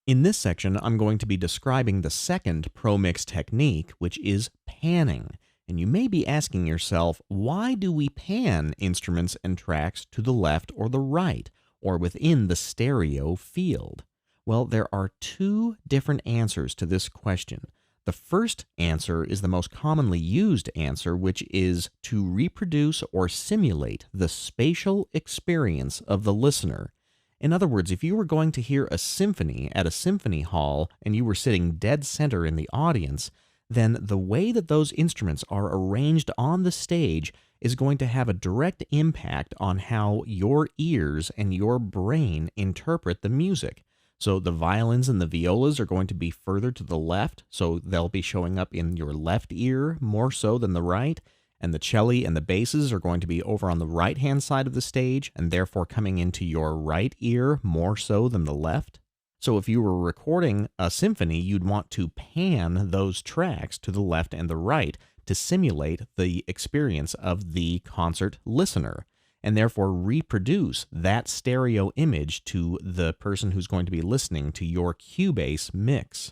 In this section, I'm going to be describing the second ProMix technique, which is panning. And you may be asking yourself, why do we pan instruments and tracks to the left or the right, or within the stereo field? Well, there are two different answers to this question. The first answer is the most commonly used answer, which is to reproduce or simulate the spatial experience of the listener. In other words, if you were going to hear a symphony at a symphony hall and you were sitting dead center in the audience, then the way that those instruments are arranged on the stage is going to have a direct impact on how your ears and your brain interpret the music. So the violins and the violas are going to be further to the left, so they'll be showing up in your left ear more so than the right, and the cello and the basses are going to be over on the right-hand side of the stage, and therefore coming into your right ear more so than the left. So if you were recording a symphony, you'd want to pan those tracks to the left and the right to simulate the experience of the concert listener, and therefore reproduce that stereo image to the person who's going to be listening to your Cubase mix.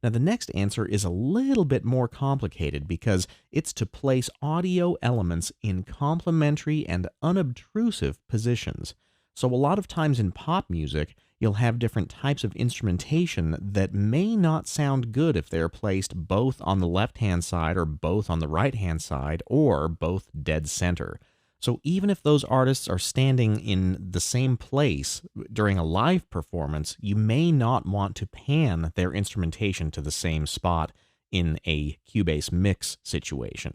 Now, the next answer is a little bit more complicated because it's to place audio elements in complementary and unobtrusive positions. So a lot of times in pop music, you'll have different types of instrumentation that may not sound good if they're placed both on the left-hand side or both on the right-hand side or both dead center. So even if those artists are standing in the same place during a live performance, you may not want to pan their instrumentation to the same spot in a Cubase mix situation.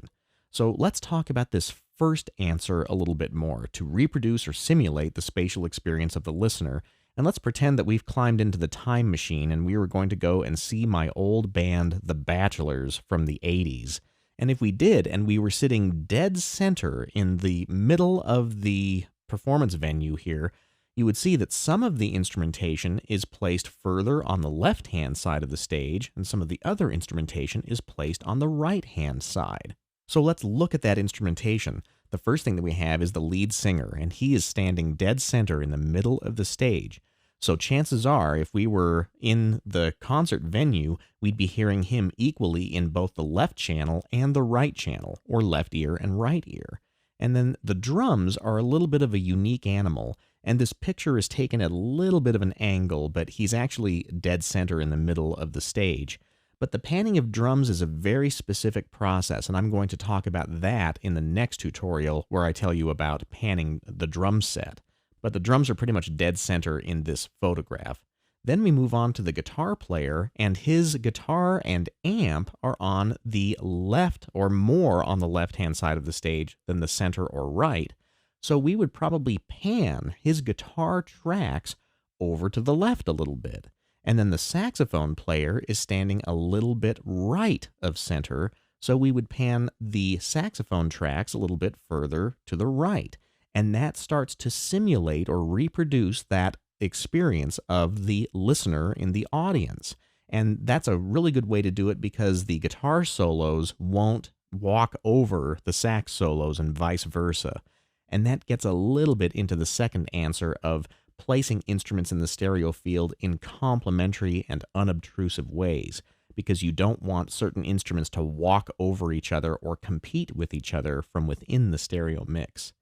So let's talk about this first answer a little bit more, to reproduce or simulate the spatial experience of the listener. And let's pretend that we've climbed into the time machine and we were going to go and see my old band, The Bachelors, from the 80s. And if we did, and we were sitting dead center in the middle of the performance venue here, you would see that some of the instrumentation is placed further on the left-hand side of the stage, and some of the other instrumentation is placed on the right-hand side. So let's look at that instrumentation. The first thing that we have is the lead singer, and he is standing dead center in the middle of the stage. So chances are, if we were in the concert venue, we'd be hearing him equally in both the left channel and the right channel, or left ear and right ear. And then the drums are a little bit of a unique animal, and this picture is taken at a little bit of an angle, but he's actually dead center in the middle of the stage. But the panning of drums is a very specific process, and I'm going to talk about that in the next tutorial where I tell you about panning the drum set. But the drums are pretty much dead center in this photograph. Then we move on to the guitar player, and his guitar and amp are on the left, or more on the left-hand side of the stage than the center or right. So we would probably pan his guitar tracks over to the left a little bit. And then the saxophone player is standing a little bit right of center, so we would pan the saxophone tracks a little bit further to the right. And that starts to simulate or reproduce that experience of the listener in the audience. And that's a really good way to do it because the guitar solos won't walk over the sax solos and vice versa. And that gets a little bit into the second answer of placing instruments in the stereo field in complementary and unobtrusive ways, because you don't want certain instruments to walk over each other or compete with each other from within the stereo mix.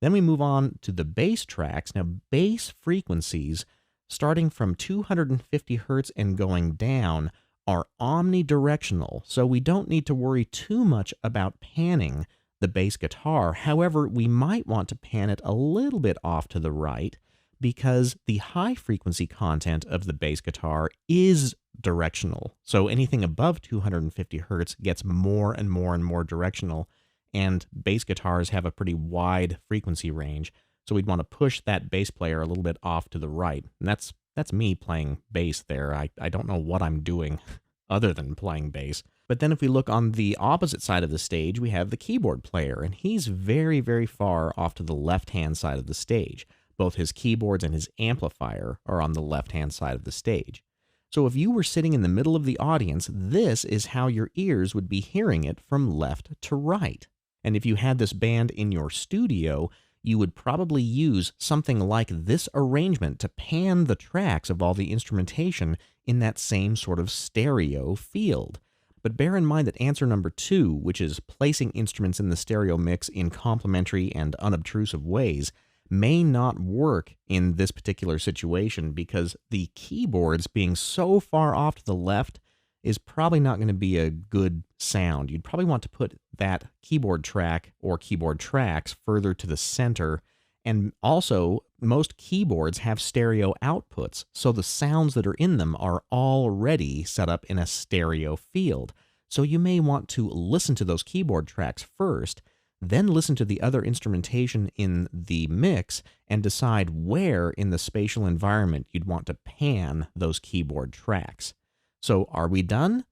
Then we move on to the bass tracks. Now, bass frequencies, starting from 250 hertz and going down, are omnidirectional, so we don't need to worry too much about panning the bass guitar. However, we might want to pan it a little bit off to the right, because the high frequency content of the bass guitar is directional. So anything above 250 hertz gets more and more and more directional, and bass guitars have a pretty wide frequency range, so we'd want to push that bass player a little bit off to the right. And that's me playing bass there. I don't know what I'm doing other than playing bass. But then if we look on the opposite side of the stage, we have the keyboard player, and he's very, very far off to the left-hand side of the stage. Both his keyboards and his amplifier are on the left-hand side of the stage. So if you were sitting in the middle of the audience, this is how your ears would be hearing it from left to right. And if you had this band in your studio, you would probably use something like this arrangement to pan the tracks of all the instrumentation in that same sort of stereo field. But bear in mind that answer number 2, which is placing instruments in the stereo mix in complementary and unobtrusive ways, may not work in this particular situation because the keyboards being so far off to the left is probably not going to be a good sound. You'd probably want to put that keyboard track or keyboard tracks further to the center. And also, most keyboards have stereo outputs, so the sounds that are in them are already set up in a stereo field. So you may want to listen to those keyboard tracks first, then listen to the other instrumentation in the mix and decide where in the spatial environment you'd want to pan those keyboard tracks. So are we done?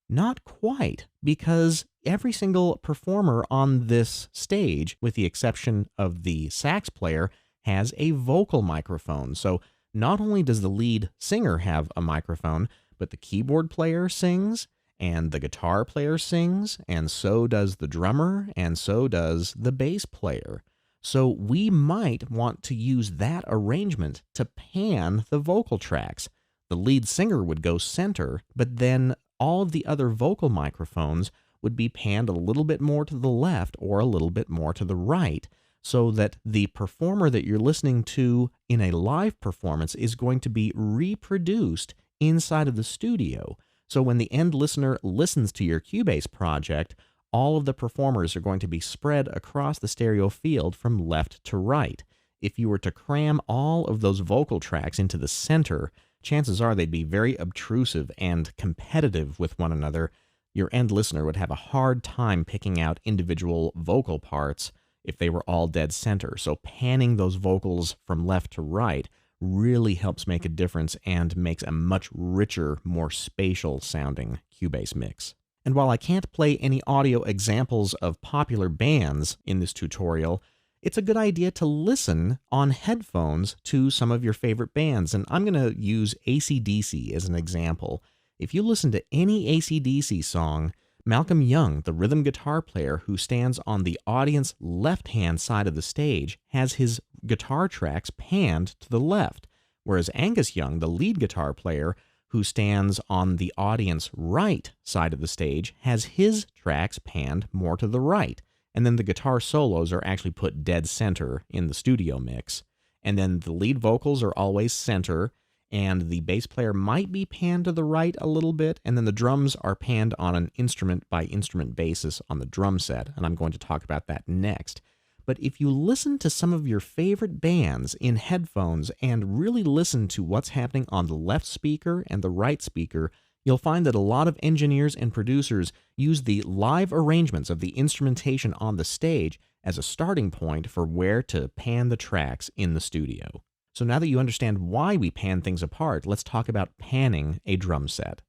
Not quite, because every single performer on this stage, with the exception of the sax player, has a vocal microphone. So not only does the lead singer have a microphone, but the keyboard player sings, and the guitar player sings, and so does the drummer, and so does the bass player. So we might want to use that arrangement to pan the vocal tracks. The lead singer would go center, but then all of the other vocal microphones would be panned a little bit more to the left or a little bit more to the right, so that the performer that you're listening to in a live performance is going to be reproduced inside of the studio. So when the end listener listens to your Cubase project, all of the performers are going to be spread across the stereo field from left to right. If you were to cram all of those vocal tracks into the center, chances are they'd be very obtrusive and competitive with one another. Your end listener would have a hard time picking out individual vocal parts if they were all dead center. So panning those vocals from left to right really helps make a difference and makes a much richer, more spatial sounding Cubase mix. And while I can't play any audio examples of popular bands in this tutorial, it's a good idea to listen on headphones to some of your favorite bands. And I'm going to use AC/DC as an example. If you listen to any AC/DC song, Malcolm Young, the rhythm guitar player who stands on the audience left-hand side of the stage, has his guitar tracks panned to the left, whereas Angus Young, the lead guitar player who stands on the audience right side of the stage, has his tracks panned more to the right. And then the guitar solos are actually put dead center in the studio mix. And then the lead vocals are always center, and the bass player might be panned to the right a little bit, and then the drums are panned on an instrument-by-instrument basis on the drum set, and I'm going to talk about that next. But if you listen to some of your favorite bands in headphones and really listen to what's happening on the left speaker and the right speaker, you'll find that a lot of engineers and producers use the live arrangements of the instrumentation on the stage as a starting point for where to pan the tracks in the studio. So now that you understand why we pan things apart, let's talk about panning a drum set.